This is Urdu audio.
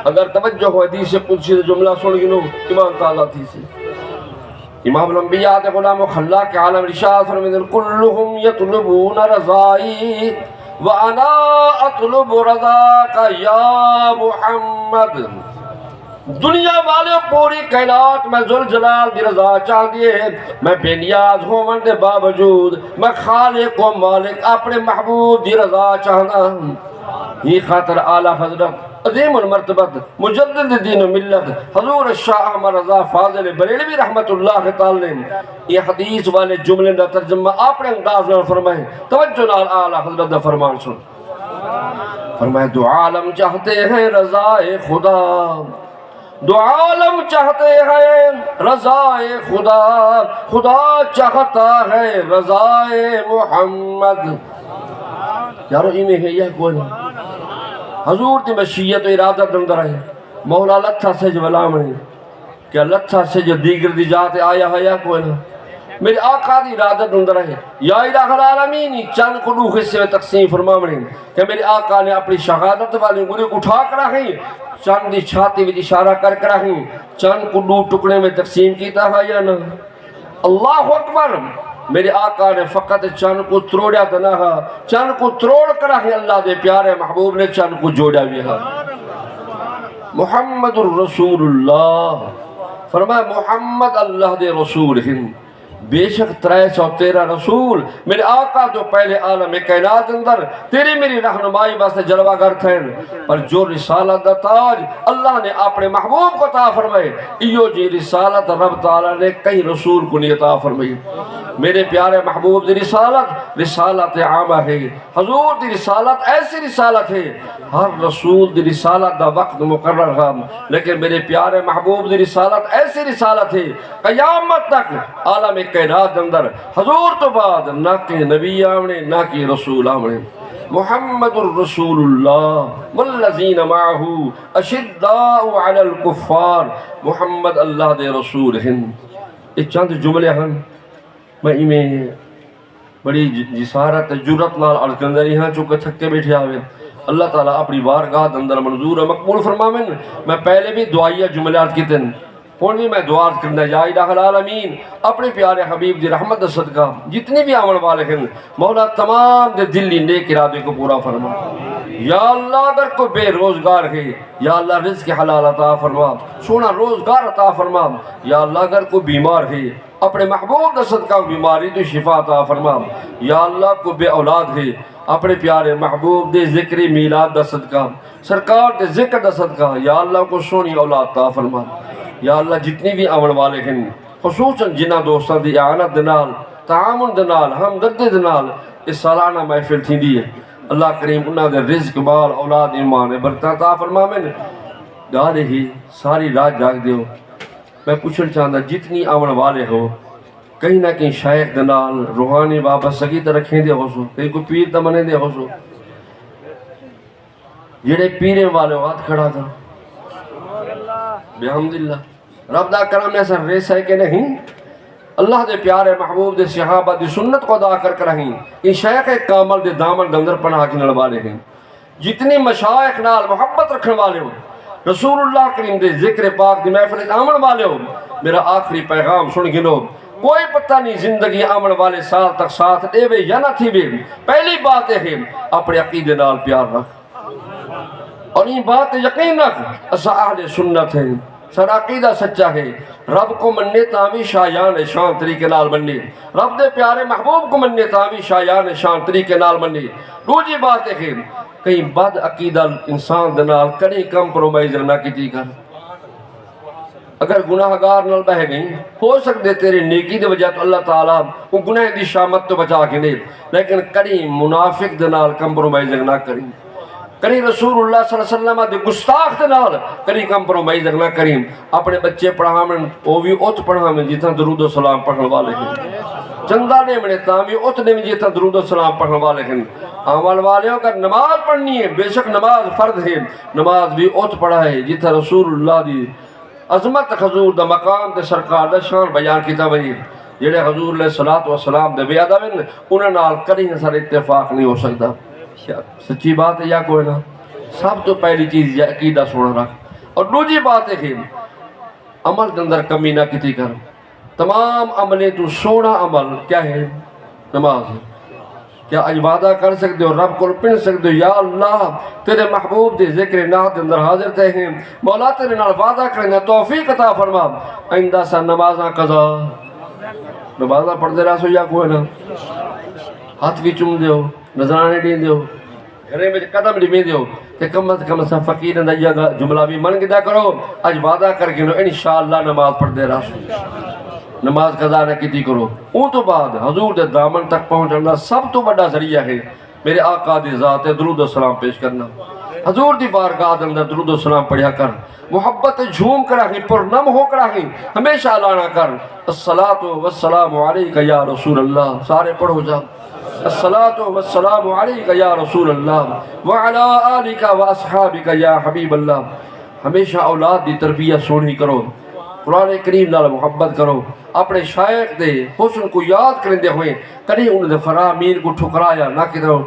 اگر توجہ ہو حدیث قدسی سے جملہ سن گنو ایمان تعالیٰ تھی سے امام الانبیاء تے غلام و خلاق عالم رشاد فرمائے کلہم یطلبون رضائی وانا اطلب رضاک یا محمد دنیا والے پوری کائنات میں ذوالجلال دی رضا چاہ دیے میں بے نیاز ہون دے باوجود میں خالق و مالک اپنے محبوب دی رضا چاہنا یہ خاطر اعلیٰ حضرت عظیم المرتبت مجدد دین و ملت حضور شاہ احمد رضا فاضل بریلوی رحمت اللہ تعالی یہ حدیث والے جملے دا ترجمہ اپنے انداز میں فرمائے توجہ نال اعلیٰ حضرت دا فرمان سن فرمائے دو عالم چاہتے ہیں رضائے خدا دو عالم چاہتے ہیں رضائے خدا خدا چاہتا ہے رضائے محمد یارو ایمیں ہے یہ کوئی نہیں حضور تی مشیت و ارادت اندر ہے مولا لتھا سے جو علام ہے کیا لتھا سے جو دیگر دی جاتے آیا ہے یا کوئی نہ میرے آقا دی ارادت اندر ہے یا الہ العالمین چند کو دو حصے میں تقسیم فرمامنے کہ میرے آقا نے اپنی شہادت والی گنے اٹھا کر رکھیں چند دی چھاتی میں اشارہ کر رکھیں چند کو دو ٹکڑے میں تقسیم کیتا ہے یا نہ اللہ اکبر میرے آقا نے فقط چند کو تروڑیا تنہا چند کو تروڑ کر رکھیں اللہ دے پیارے محبوب نے چند کو جوڑیا بھی ہے محمد الرسول اللہ فرمایا محمد اللہ دے رسول ہیں بے شک 313 رسول میرے آقا جو پہلے عالم کائنات اندر تیری میری رہنمائی واسطے جلوہ گر تھے پر جو رسالت دا تاج اللہ نے اپنے محبوب کو عطا فرمائے ایو جی رسالت رب تعالیٰ نے کئی رسول کو نہیں عطا فرمائی میرے پیارے محبوب دی رسالت عامہ ہے حضور دی رسالت ایسی رسالت ہے ہر رسول دی رسالت دا وقت مقرر ہے لیکن میرے پیارے محبوب دی رسالت ایسی رسالت ہے قیامت تک عالم کائنات اندر حضور تو بعد نہ کہ نبی آمنے نہ کہ رسول آمنے محمد الرسول اللہ والذین معہو اشداء علی الکفار محمد اللہ دے رسول ہیں یہ چند جملے ہیں میں ایمیں بڑی جسارت جرت نال عرض کر رہی ہاں چونکہ تھکے بیٹھے آوے اللہ تعالیٰ اپنی بارگاہ اندر منظور مقبول فرماویں میں پہلے بھی دعائیہ جملات کی تن ہون بھی میں دعا کرنا یا الہ العالمین اپنے پیارے حبیب دی رحمت صدقہ جتنی بھی عمل والے ہیں مولا تمام دے دلی نیک ارادے کو پورا فرما یا اللہ اگر کو بے روزگار ہے یا اللہ رزق حلال عطا فرما سونا روزگار عطا فرما یا اللہ اگر کو بیمار ہے اپنے محبوب دا صدقہ بیماری تو شفا عطا فرما یا اللہ کو بے اولاد ہے اپنے پیارے محبوب دے ذکر میلاد دا صدقہ سرکار دے ذکر دا صدقہ یا اللہ کو سونی اولاد عطا فرما یا اللہ جتنی بھی عمل والے ہیں خصوصاً جنہ دوستان دی اعانت دنال تعامل دنال ہمدرد دنال اس سالانہ محفل تھی دی ہے اللہ کریم انہاں دے رزق مال اولاد ایمان برکت عطا فرماویں گارے ہی ساری رات جاگ دیو میں پوچھنا چاہتا جتنی عمل والے ہو کہیں نہ کہیں شیخ دنال روحانی وابستگی تے رکھیں دے ہو سو کہیں کوئی پیر تے منے دے ہو سو جڑے پیرے والے ہاتھ کھڑا تھا بحمداللہ رب دا کرم نے سر ریس ہے کہ نہیں اللہ دے پیارے محبوب دے صحابہ دی سنت کو ادا کر رہیں ان شیخ کامل دے دامن دندر پناہ کی نڑوالے ہیں جتنی مشائخ نال محبت رکھنے والے ہو رسول اللہ کریم دے ذکر پاک دی محفل عمل والے ہو میرا آخری پیغام سن گنو کوئی پتہ نہیں زندگی عمل والے سال تک ساتھ دے وے یا نہ تھی وے پہلی بات ہے اپنے عقیدے نال پیار رکھ اور یہ بات یقین رکھ اسا اہل سنت ہیں سر عقیدہ سچا ہے رب کو مننے تاوی شایان شان طریقے نال مننے رب دے پیارے محبوب کو مننے تاوی شایان شان طریقے نال مننے دوسری بات ہے کہیں بد عقیدہ انسان دنال کڑی کمپرومائز نہ کیتی کر اگر گناہگار نال بہ گئی ہو سکتے تیرے نیکی دے وجہ تو اللہ تعالیٰ وہ گناہ دی شامت تو بچا کے نہیں لیکن کڑی منافق دنال کمپرومائز نہ کریں کری رسول اللہ صلی اللہ علیہ وسلم دے گستاخ دے نال کری کمپرومائز نہ کریں اپنے بچے پڑھاویں او بھی اوت پڑھاویں جتنا درود و سلام پڑھنے والے ہیں چندہ نے منے تامی اوت نے جتنا درود و سلام پڑھنے والے ہیں عمل والوں کا نماز پڑھنی ہے بے شک نماز فرض ہے نماز بھی اوت پڑھا ہے جتنا رسول اللہ دی عظمت حضور دا مقام دے سرکار دا شان بیان کیتا وئی جڑے حضور علیہ الصلوۃ والسلام دے بیعت ون انہاں نال کدی سر اتفاق نہیں ہو سکتا سچی بات ہے یا کوئی نہ سب تو پہلی چیز عقیدہ سونا رکھ اور دوسری بات ہے کہ عمل کے اندر کمی نہ کتی کر. تمام عملیں تو سونا عمل کیا ہے؟ نماز ہے. کیا اج وعدہ کر سکتے ہو رب کو پڑھ سکتے ہو یا اللہ تیرے محبوب دے ذکر نات اندر حاضر تھے ہیں مولا تیرے نال وعدہ کرنا توفیق عطا فرما آئندہ سا نمازاں قضا نمازاں پڑھ دے رہا سو یا کوئی نہ ہاتھ بھی چوم دیو نظرانے دین دیو گھرے میں قدم ڈی میں دیو کہ کم از کم سا فقیر اندر یہ جملہ بھی من گدا کرو اج وعدہ کر کے انشاءاللہ نماز پڑھ دے رہا سو نماز قضا نہ کیتی کرو. اون تو بعد حضور دے دامن تک پہنچنا سب تو بڑا ذریعہ ہے میرے آقا دی ذات ہے درود و سلام پیش کرنا. حضور دی بارگاہ دے اندر درود و سلام پڑھیا کر محبت جھوم کر آگیں پر نم ہو کر آگیں ہمیشہ اعلانہ کر الصلاة والسلام علیکہ یا رسول اللہ. سارے پڑھو جا الصلاة والسلام علیکہ یا رسول اللہ وعلا آلکہ واصحابکہ یا حبیب اللہ. ہمیشہ اولاد دی تربیت سونی کرو قرآن کریم نال محبت کرو اپنے شائق دے حسن کو یاد کرندے ہوئے کہیں انہوں نے فرامین کو ٹھکرایا نہ کرو